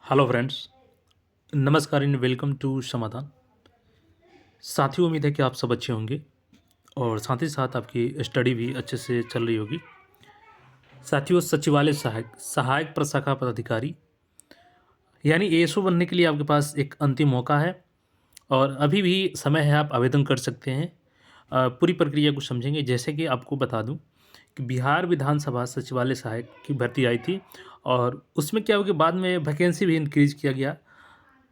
Hello friends, नमस्कार and welcome to समाधान। साथियों, उम्मीद है कि आप सब अच्छे होंगे और साथ ही साथ आपकी स्टडी भी अच्छे से चल रही होगी। साथियों, सचिवालय सहायक सहायक प्रशाखा पदाधिकारी यानी एएसओ बनने के लिए आपके पास एक अंतिम मौका है और अभी भी समय है, आप आवेदन कर सकते हैं। पूरी प्रक्रिया को समझेंगे। जैसे कि आपको बता दूं कि बिहार विधानसभा सचिवालय सहायक की भर्ती आई थी और उसमें क्या हुआ कि बाद में वैकेंसी भी इंक्रीज किया गया,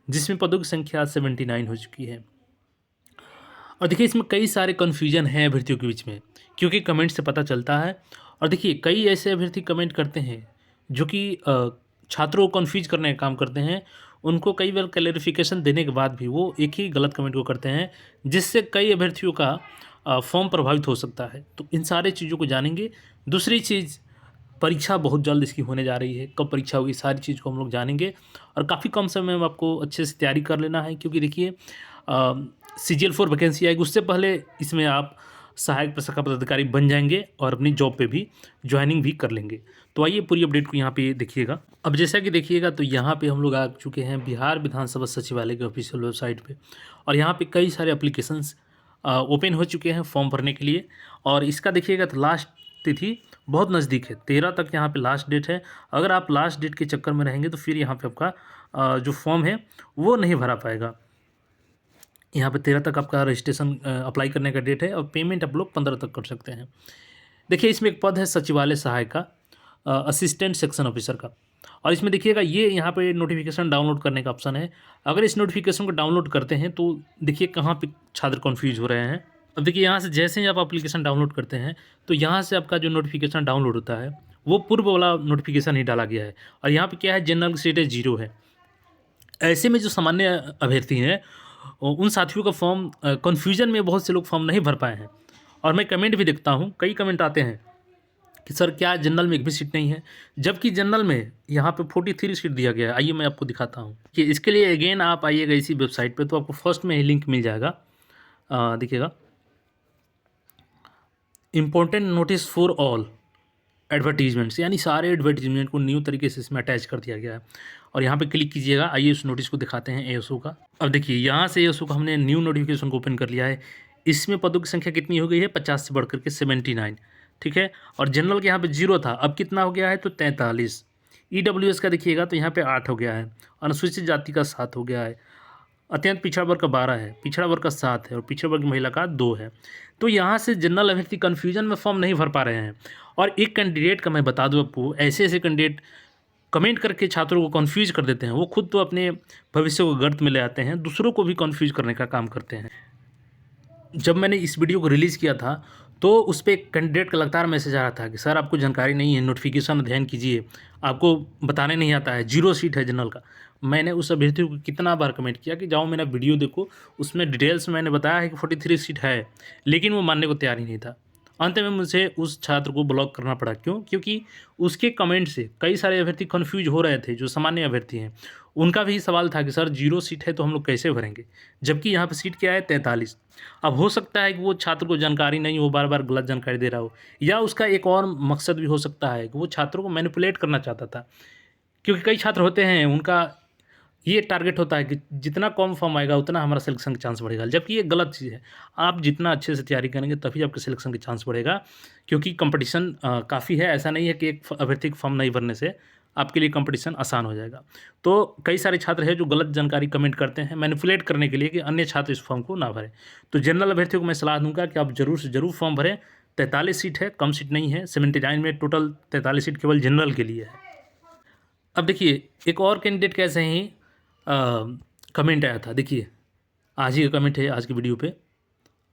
जिसमें पदों की संख्या 79 हो चुकी है। और देखिए, इसमें कई सारे कन्फ्यूजन हैं अभ्यर्थियों के बीच में, क्योंकि कमेंट से पता चलता है। और देखिए, कई ऐसे अभ्यर्थी कमेंट करते हैं जो कि छात्रों को कन्फ्यूज करने का काम करते हैं। उनको कई बार क्लैरिफिकेशन देने के बाद भी वो एक ही गलत कमेंट को करते हैं, जिससे कई अभ्यर्थियों का फॉर्म प्रभावित हो सकता है। तो इन सारे चीज़ों को जानेंगे। दूसरी चीज़, परीक्षा बहुत जल्द इसकी होने जा रही है। कब परीक्षा होगी, सारी चीज़ को हम लोग जानेंगे और काफ़ी कम समय में आपको अच्छे से तैयारी कर लेना है, क्योंकि देखिए CGL 4 वैकेंसी आएगी, उससे पहले इसमें आप सहायक प्रशाखा पदाधिकारी बन जाएंगे और अपनी जॉब पे भी ज्वाइनिंग भी कर लेंगे। तो आइए पूरी अपडेट को यहाँ पे देखिएगा। अब जैसा कि देखिएगा, तो यहाँ पे हम लोग आ चुके हैं बिहार विधानसभा सचिवालय के ऑफिशियल वेबसाइट पे और यहाँ पे कई सारे एप्लीकेशंस ओपन हो चुके हैं फॉर्म भरने के लिए। और इसका देखिएगा तो लास्ट तिथि बहुत नज़दीक है, 13 तक यहाँ पे लास्ट डेट है। अगर आप लास्ट डेट के चक्कर में रहेंगे तो फिर यहाँ पे आपका जो फॉर्म है वो नहीं भरा पाएगा। यहाँ पे 13 तक आपका रजिस्ट्रेशन अप्लाई करने का डेट है और पेमेंट आप लोग 15 तक कर सकते हैं। देखिए, इसमें एक पद है सचिवालय सहायक का, असिस्टेंट सेक्शन ऑफिसर का। और इसमें देखिएगा, ये यहाँ पे नोटिफिकेशन डाउनलोड करने का ऑप्शन है। अगर इस नोटिफिकेशन को डाउनलोड करते हैं तो देखिए कहाँ पे छात्र कन्फ्यूज हो रहे हैं। अब देखिए, यहाँ से जैसे ही आप एप्लीकेशन डाउनलोड करते हैं तो यहाँ से आपका जो नोटिफिकेशन डाउनलोड होता है वो पूर्व वाला नोटिफिकेशन ही डाला गया है। और यहाँ पे क्या है, जनरल स्टेटस 0 है। ऐसे में जो सामान्य अभ्यर्थी हैं उन साथियों का फॉर्म कन्फ्यूजन में बहुत से लोग फॉर्म नहीं भर पाए हैं। और मैं कमेंट भी देखता हूँ, कई कमेंट आते हैं कि सर क्या जनरल में एक भी सीट नहीं है, जबकि जनरल में यहाँ पे 43 सीट दिया गया है। आइए मैं आपको दिखाता हूँ कि इसके लिए अगेन आप आइएगा इसी वेबसाइट पे, तो आपको फर्स्ट में ही लिंक मिल जाएगा। देखिएगा, important notice for all advertisements, यानी सारे एडवर्टीजमेंट को न्यू तरीके से इसमें अटैच कर दिया गया है। और यहाँ पे क्लिक कीजिएगा। आइए उस नोटिस को दिखाते हैं एएसओ का। अब देखिए, यहाँ से एएसओ का हमने न्यू नोटिफिकेशन को ओपन कर लिया है। इसमें पदों की संख्या कितनी हो गई है, 50 से बढ़ करके 79। ठीक है। और जनरल के यहाँ पे 0 था, अब कितना हो गया है, तो 43। EWS का देखिएगा तो यहाँ पे 8 हो गया है। अनुसूचित जाति का 7 हो गया है। अत्यंत पिछड़ा वर्ग का 12 है, पिछड़ा वर्ग का 7 है और पिछड़ा वर्ग की महिला का 2 है। तो यहाँ से जनरल अभ्यर्थी कन्फ्यूजन में फॉर्म नहीं भर पा रहे हैं। और एक कैंडिडेट का मैं बता दूँ आपको, ऐसे ऐसे कैंडिडेट कमेंट करके छात्रों को कन्फ्यूज कर देते हैं। वो खुद तो अपने भविष्य को गर्त में ले आते हैं, दूसरों को भी कन्फ्यूज करने का काम करते हैं। जब मैंने इस वीडियो को रिलीज़ किया था तो उस पे एक कैंडिडेट का लगातार मैसेज आ रहा था कि सर आपको जानकारी नहीं है, नोटिफिकेशन अध्ययन कीजिए, आपको बताने नहीं आता है, 0 सीट है जनरल का। मैंने उस अभ्यर्थी को कितना बार कमेंट किया कि जाओ मेरा वीडियो देखो, उसमें डिटेल्स में मैंने बताया है कि 43 सीट है, लेकिन वो मानने को तैयार ही नहीं था। अंत में मुझे उस छात्र को ब्लॉक करना पड़ा। क्यों? क्योंकि उसके कमेंट से कई सारे अभ्यर्थी कन्फ्यूज हो रहे थे, जो सामान्य अभ्यर्थी हैं। उनका भी सवाल था कि सर 0 सीट है तो हम लोग कैसे भरेंगे, जबकि यहाँ पे सीट क्या है, 43। अब हो सकता है कि वो छात्र को जानकारी नहीं हो, बार बार गलत जानकारी दे रहा हो, या उसका एक और मकसद भी हो सकता है कि वो छात्रों को मैनिपुलेट करना चाहता था। क्योंकि कई छात्र होते हैं, उनका ये टारगेट होता है कि जितना कम फॉर्म आएगा उतना हमारा सिलेक्शन का चांस बढ़ेगा, जबकि ये गलत चीज़ है। आप जितना अच्छे से तैयारी करेंगे तभी आपके सिलेक्शन के चांस बढ़ेगा, क्योंकि कंपटीशन काफ़ी है। ऐसा नहीं है कि एक अभ्यर्थी का फॉर्म नहीं भरने से आपके लिए कंपटीशन आसान हो जाएगा। तो कई सारे छात्र हैं जो गलत जानकारी कमेंट करते हैं मैनिपुलेट करने के लिए कि अन्य छात्र इस फॉर्म को ना भरें। तो जनरल अभ्यर्थियों को मैं सलाह दूंगा कि आप ज़रूर से ज़रूर फॉर्म भरें। 43 सीट है, कम सीट नहीं है। 79 में टोटल 43 सीट केवल जनरल के लिए है। अब देखिए, एक और कैंडिडेट कैसे ही कमेंट आया था। देखिए, आज ही का कमेंट है आज की वीडियो पे।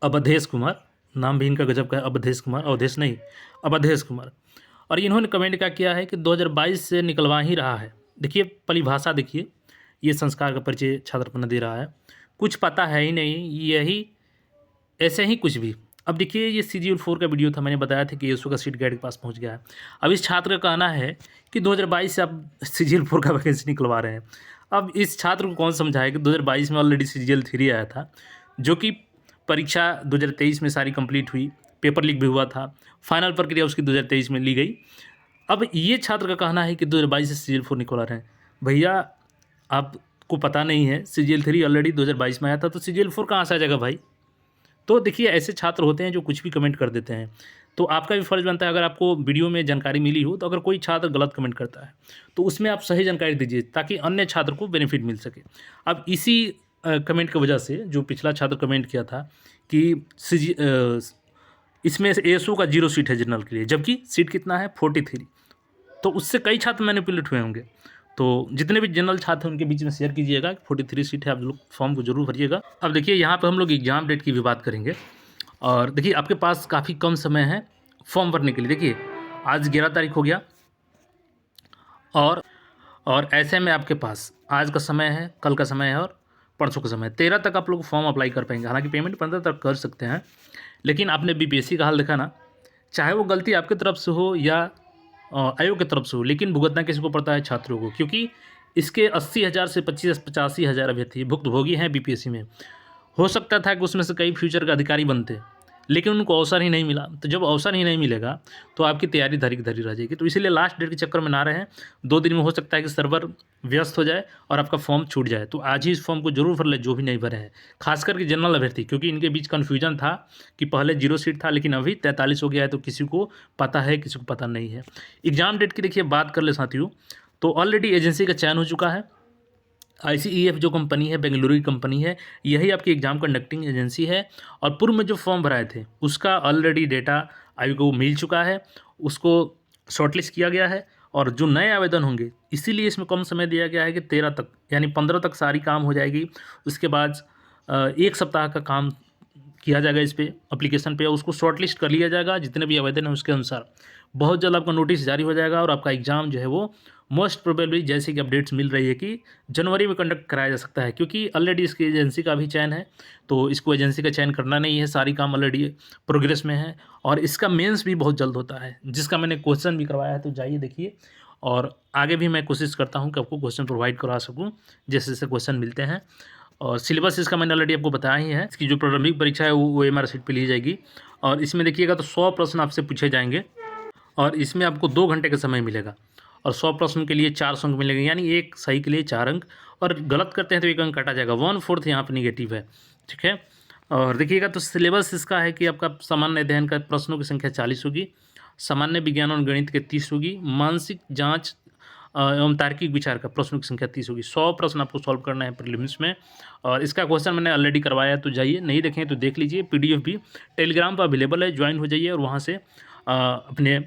अवधेश कुमार, नाम भी इनका गजब का है, अवधेश कुमार, अवधेश नहीं, अवधेश कुमार। और इन्होंने कमेंट क्या किया है कि 2022 से निकलवा ही रहा है। देखिए परिभाषा, देखिए ये संस्कार का परिचय छात्र अपना दे रहा है। कुछ पता है ही नहीं, यही ऐसे ही कुछ भी। अब देखिए, ये CGL 4 का वीडियो था, मैंने बताया था कि एएसओ का सीट गाइड के पास पहुंच गया है। अब इस छात्र का कहना है कि 2022 से आप CGL 4 का वैकेंसी निकलवा रहे हैं। अब इस छात्र को कौन समझाए कि 2022 में ऑलरेडी CGL 3 आया था, जो कि परीक्षा 2023 में सारी कंप्लीट हुई, पेपर लीक भी हुआ था, फाइनल प्रक्रिया उसकी 2023 में ली गई। अब ये छात्र का कहना है कि 2022 से CGL 4 निकलवा रहे हैं। भैया, आपको पता नहीं है, CGL 3 ऑलरेडी 2022 में आया था, तो CGL 4 कहाँ से आ जाएगा भाई? तो देखिए ऐसे छात्र होते हैं जो कुछ भी कमेंट कर देते हैं। तो आपका भी फ़र्ज़ बनता है, अगर आपको वीडियो में जानकारी मिली हो, तो अगर कोई छात्र गलत कमेंट करता है तो उसमें आप सही जानकारी दीजिए ताकि अन्य छात्र को बेनिफिट मिल सके। अब इसी कमेंट की वजह से जो पिछला छात्र कमेंट किया था कि इसमें से ASU का 0 सीट है जनरल के लिए, जबकि सीट कितना है 43, तो उससे कई छात्र मैनिपुलेट हुए होंगे। तो जितने भी जनरल छात्र हैं उनके बीच में शेयर कीजिएगा, 43 सीट है, आप लोग फॉर्म को जरूर भरिएगा। अब देखिए यहाँ पे हम लोग एग्ज़ाम डेट की भी बात करेंगे, और देखिए आपके पास काफ़ी कम समय है फॉर्म भरने के लिए। देखिए आज 11 तारीख हो गया, और ऐसे में आपके पास आज का समय है, कल का समय है और परसों का समय है। 13 तक आप लोग फॉर्म अप्लाई कर पाएंगे। हालांकि पेमेंट 15 तक कर सकते हैं, लेकिन आपने BPSC का हाल देखा ना, चाहे वो गलती आपकी तरफ से हो या आयोग की तरफ से हो, लेकिन भुगतना किसी को पड़ता है? छात्रों को, क्योंकि इसके 80,000 से 85,000 अभ्यर्थी भुक्तभोगी हैं BPSC में। हो सकता था कि उसमें से कई फ्यूचर के अधिकारी बनते, लेकिन उनको अवसर ही नहीं मिला। तो जब अवसर ही नहीं मिलेगा तो आपकी तैयारी धरी की धरी रह जाएगी। तो इसीलिए लास्ट डेट के चक्कर में ना रहें। 2 दिन में हो सकता है कि सर्वर व्यस्त हो जाए और आपका फॉर्म छूट जाए। तो आज ही इस फॉर्म को जरूर भर ले जो भी नहीं भरे हैं, खासकर कि जनरल अभ्यर्थी, क्योंकि इनके बीच कन्फ्यूजन था कि पहले 0 सीट था लेकिन अभी 43 हो गया है। तो किसी को पता है, किसी को पता नहीं है। एग्ज़ाम डेट की देखिए बात कर ले साथियों, तो ऑलरेडी एजेंसी का चयन हो चुका है। ICEF जो कंपनी है, बेंगलुरु की कंपनी है, यही आपकी एग्ज़ाम कंडक्टिंग एजेंसी है। और पूर्व में जो फॉर्म भराए थे उसका ऑलरेडी डेटा आयोग को मिल चुका है, उसको शॉर्टलिस्ट किया गया है। और जो नए आवेदन होंगे, इसीलिए इसमें कम समय दिया गया है कि 13 तक, यानी 15 तक सारी काम हो जाएगी। उसके बाद 1 सप्ताह का काम किया जाएगा इस पे, एप्लीकेशन पे, उसको शॉर्टलिस्ट कर लिया जाएगा जितने भी आवेदन हैं उसके अनुसार। बहुत जल्द आपका नोटिस जारी हो जाएगा और आपका एग्ज़ाम जो है वो मोस्ट प्रोबेबली, जैसे कि अपडेट्स मिल रही है कि जनवरी में कंडक्ट कराया जा सकता है, क्योंकि ऑलरेडी इसकी एजेंसी का भी चयन है। तो इसको एजेंसी का चयन करना नहीं है, सारी काम ऑलरेडी प्रोग्रेस में है। और इसका मेंस भी बहुत जल्द होता है, जिसका मैंने क्वेश्चन भी करवाया है। तो जाइए देखिए, और आगे भी मैं कोशिश करता हूँ कि आपको क्वेश्चन प्रोवाइड करा सकूँ जैसे जैसे क्वेश्चन मिलते हैं। और सिलेबस इसका मैंने ऑलरेडी आपको बताया ही है। इसकी जो प्रारंभिक परीक्षा है वो OMR शीट पे ली जाएगी। और इसमें देखिएगा तो 100 प्रश्न आपसे पूछे जाएंगे, और इसमें आपको 2 घंटे का समय मिलेगा। और 100 प्रश्न के लिए 400 अंक मिलेंगे, यानी एक सही के लिए 4 अंक, और गलत करते हैं तो 1 अंक काटा जाएगा। 1/4 यहाँ पर निगेटिव है, ठीक है। और देखिएगा तो सिलेबस इसका है कि आपका सामान्य अध्ययन का प्रश्नों की संख्या 40 होगी, सामान्य विज्ञान और गणित के 30 होगी, मानसिक जाँच एवं तार्किक विचार का प्रश्नों की संख्या 30 होगी। 100 प्रश्न आपको सॉल्व करना है प्रीलिम्स में। और इसका क्वेश्चन मैंने ऑलरेडी करवाया है, तो जाइए, नहीं देखें तो देख लीजिए। PDF भी टेलीग्राम पर अवेलेबल है, ज्वाइन हो जाइए और वहाँ से अपने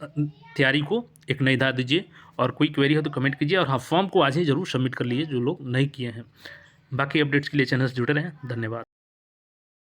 तैयारी को एक नई दाव दीजिए। और कोई क्वेरी हो तो कमेंट कीजिए, और हाँ, फॉर्म को आज ही ज़रूर सबमिट कर लीजिए जो लोग नहीं किए हैं। बाकी अपडेट्स के लिए चैनल से जुड़े रहें। धन्यवाद।